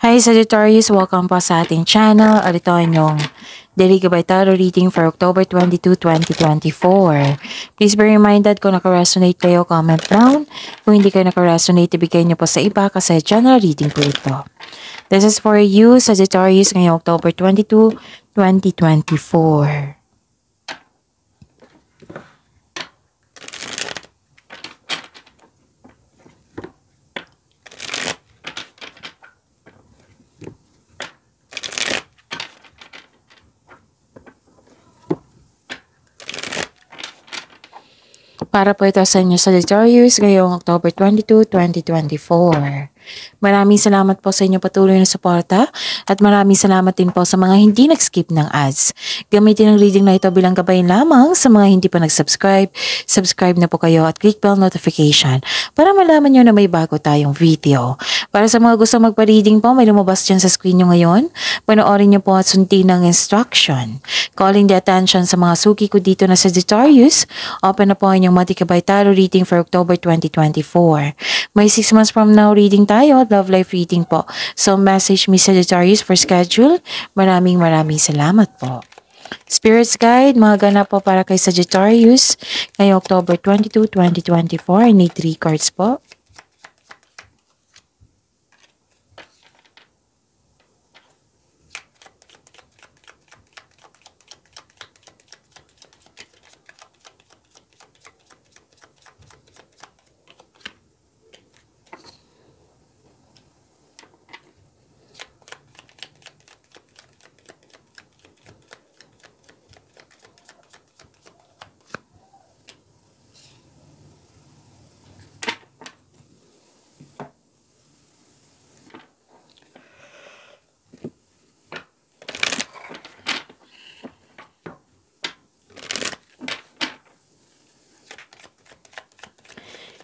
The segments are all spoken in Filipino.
Hi Sagittarius! Welcome po sa ating channel. Ito ang inyong Daily Gabay Tarot reading for October 22, 2024. Please be reminded kung naka-resonate kayo, comment down. Kung hindi kayo naka-resonate, ibigay niyo po sa iba kasi general reading po ito. This is for you, Sagittarius, ngayong October 22, 2024. Para po ito sa inyo, Sagittarius, ngayong October 22, 2024. Maraming salamat po sa inyo patuloy na suporta at maraming salamat din po sa mga hindi nag-skip ng ads. Gamitin ang reading na ito bilang gabay lamang sa mga hindi pa nag-subscribe. Subscribe na po kayo at click bell notification para malaman nyo na may bago tayong video. Para sa mga gusto magpa-reading po, may lumabas dyan sa screen nyo ngayon. Panoorin nyo po at sundin ng instruction. Calling the attention sa mga suki ko dito na Sagittarius, open na po ang inyong Gabay Tarot reading for October 2024. May 6 months from now reading tayo, love life reading po. So message me Sagittarius for schedule. Maraming salamat po. Spirits Guide, mga ganap po para kay Sagittarius ngayong October 22, 2024. I need 3 cards po.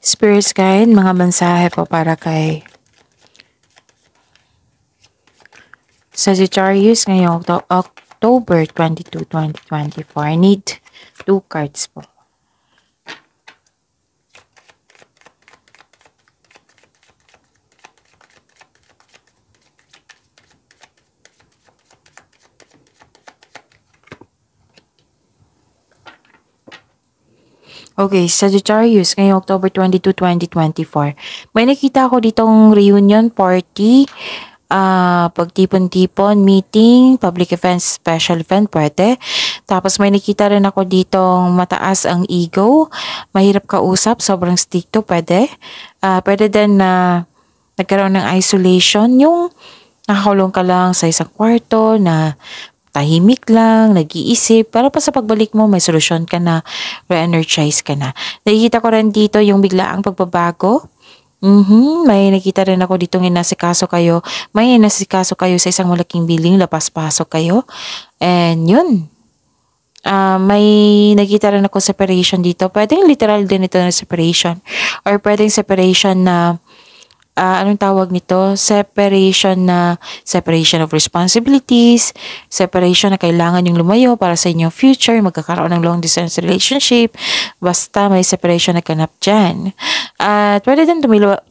Spirits Guide, mga mensahe po para kay Sagittarius ngayong October 22, 2024. I need 2 cards po. Okay, Sagittarius, ngayong October 22, 2024. May nakita ako ditong reunion party, pagtipon-tipon, meeting, public events, special event, pwede. Tapos may nakita rin ako ditong mataas ang ego, mahirap kausap, sobrang stricto, pwede. Pwede din na nagkaroon ng isolation, yung nakakulong ka lang sa isang kwarto na tahimik lang, nag-iisip, para pa sa pagbalik mo, may solusyon ka na, re-energize ka na. Nakikita ko rin dito yung biglaang pagbabago. May nakita rin ako dito inasikaso kayo. May inasikaso kayo sa isang malaking building, lapas-pasok kayo. And yun. May nakita rin ako separation dito. Pwedeng literal din ito na separation. Or pwedeng separation na anong tawag nito? Separation of responsibilities, separation na kailangan yung lumayo para sa inyong future, magkakaroon ng long distance relationship, basta may separation na ganap dyan. At pwede din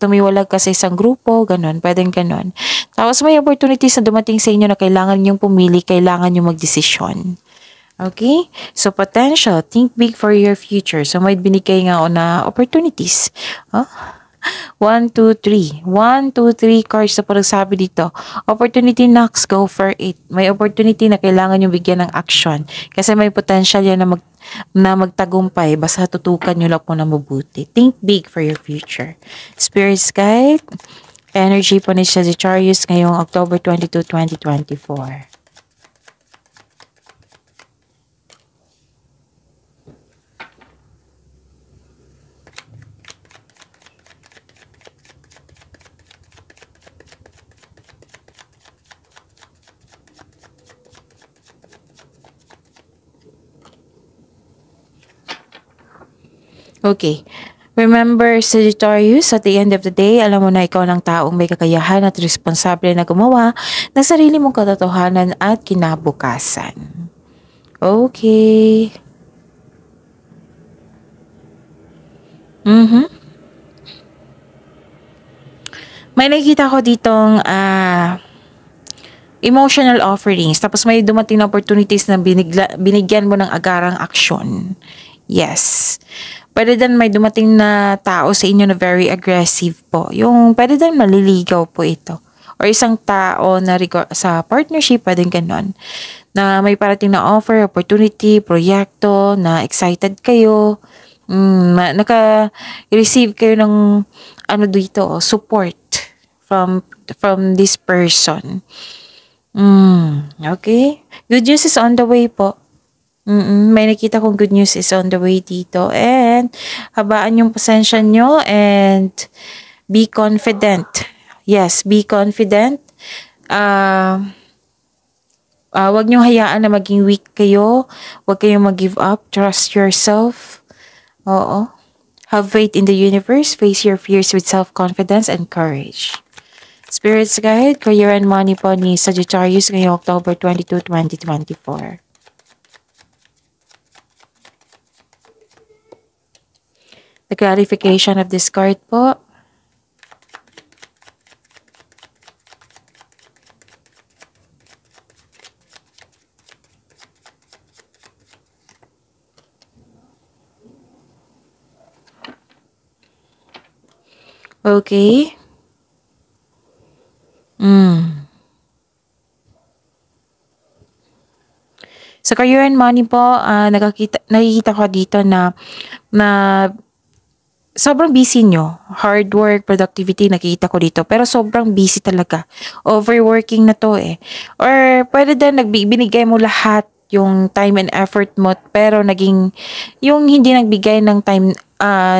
tumiwalag ka sa isang grupo, ganun, pwedeng ganun. Tapos may opportunities na dumating sa inyo na kailangan yung pumili, kailangan yung magdesisyon. Okay? So, potential, think big for your future. So, may binigay nga na opportunities. 1, 2, 3. 1, 2, 3 cards na parang sabi dito. Opportunity knocks, go for it. May opportunity na kailangan yung bigyan ng action. Kasi may potential yan na magtagumpay. Basta tutukan nyo lang po na mabuti. Think big for your future. Spirits Guide, energy po ni Sagittarius ngayong October 22, 2024. Okay. Remember, Sagittarius, at the end of the day, alam mo na ikaw ng taong may kakayahan at responsable na gumawa ng sarili mong katotohanan at kinabukasan. Okay. May nakikita ko ditong emotional offerings. Tapos may dumating na opportunities na binigyan mo ng agarang aksyon. Yes. Pwede din may dumating na tao sa inyo na very aggressive po. Yung pwede din maliligaw po ito. Or isang tao na sa partnership, pwedeng ganon. Na may parating na offer, opportunity, proyekto, na excited kayo. Naka-receive kayo ng support from this person. Okay. Good news is on the way po. May nakita kong good news is on the way dito. And habaan yung pasensya nyo and be confident. Yes, be confident. Wag nyo hayaan na maging weak kayo. Wag kayong mag-give up. Trust yourself. Oo. Have faith in the universe. Face your fears with self-confidence and courage. Spirits Guide, Career and Money po ni Sagittarius ngayong October 22, 2024. The clarification of this card po. Okay. Sa career and money po, nakikita ko dito na sobrang busy nyo. Hard work, productivity, nakikita ko dito. Pero sobrang busy talaga. Overworking na to eh. Or pwede din binigay mo lahat yung time and effort mo. Pero yung hindi nagbigay ng time,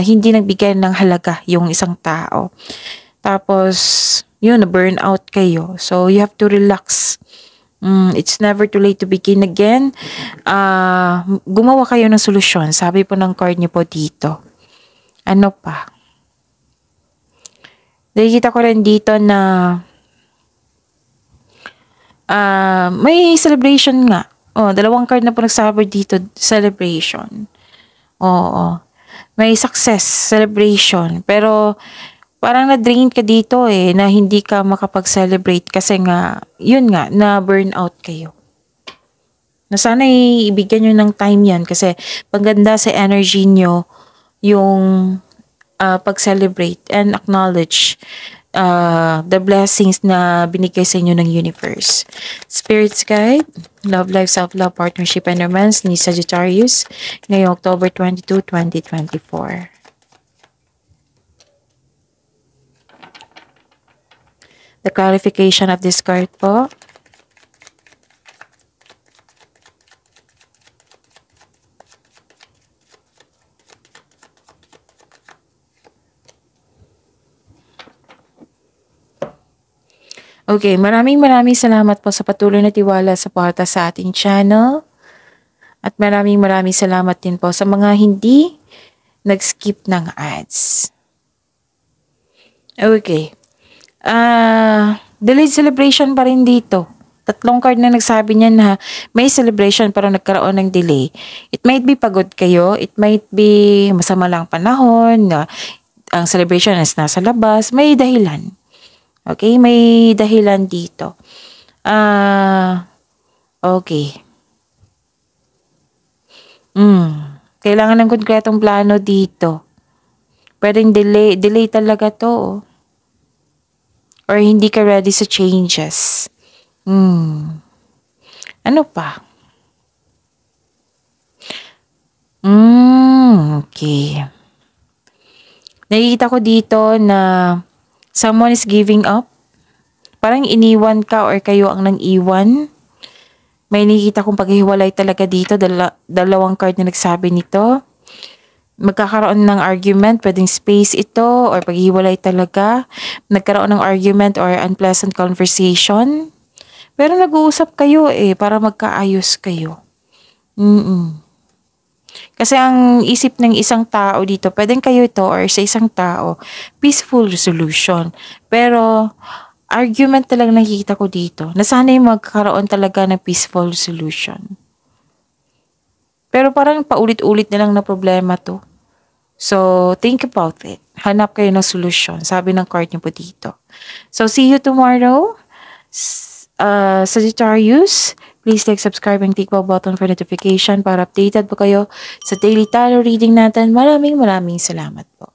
hindi nagbigay ng halaga yung isang tao. Tapos, na-burn out kayo. So, you have to relax. It's never too late to begin again. Gumawa kayo ng solusyon. Sabi po ng card niyo po dito. Ano pa? Nakikita ko rin dito na may celebration nga. Dalawang card na po nagsabi dito. Celebration. Oo. May success. Celebration. Pero parang na-drain ka dito na hindi ka makapag-celebrate kasi nga, yun nga, na-burnout kayo. Na sana ibigyan nyo ng time yan kasi paganda sa energy nyo yung pag-celebrate and acknowledge the blessings na binigay sa inyo ng universe. Spirits Guide, Love Life, Self-Love, Partnership, and Romance ni Sagittarius ngayong October 22, 2024. The clarification of this card po. Okay, maraming salamat po sa patuloy na tiwala sa suporta sa ating channel. At maraming salamat din po sa mga hindi nag-skip ng ads. Okay. Delayed celebration pa rin dito. Tatlong card na nagsabi niya na may celebration pero nagkaroon ng delay. It might be pagod kayo. It might be masama lang panahon. Ang celebration is nasa labas. May dahilan. Okay? May dahilan dito. Okay. Kailangan ng konkretong plano dito. Pwedeng delay talaga to. Or hindi ka ready sa changes. Ano pa? Okay. Nakikita ko dito na someone is giving up. Parang iniwan ka or kayo ang nang-iwan. May nakikita kong paghiwalay talaga dito. Dalawang card na nagsabi nito. Magkakaroon ng argument, pwedeng space ito or paghiwalay talaga. Nagkaroon ng argument or unpleasant conversation. Pero nag-uusap kayo para magkaayos kayo. Kasi ang isip ng isang tao dito, pwedeng kayo ito or sa isang tao, peaceful resolution. Pero argument talaga nakikita ko dito. Na sana'y magkaroon talaga ng peaceful solution. Pero parang paulit-ulit na lang na problema to. So, think about it. Hanap kayo ng solusyon. Sabi ng card niyo po dito. So, see you tomorrow. Sagittarius, please like, subscribe, and click bell button for notification para updated po kayo sa daily tarot reading natin. Maraming salamat po.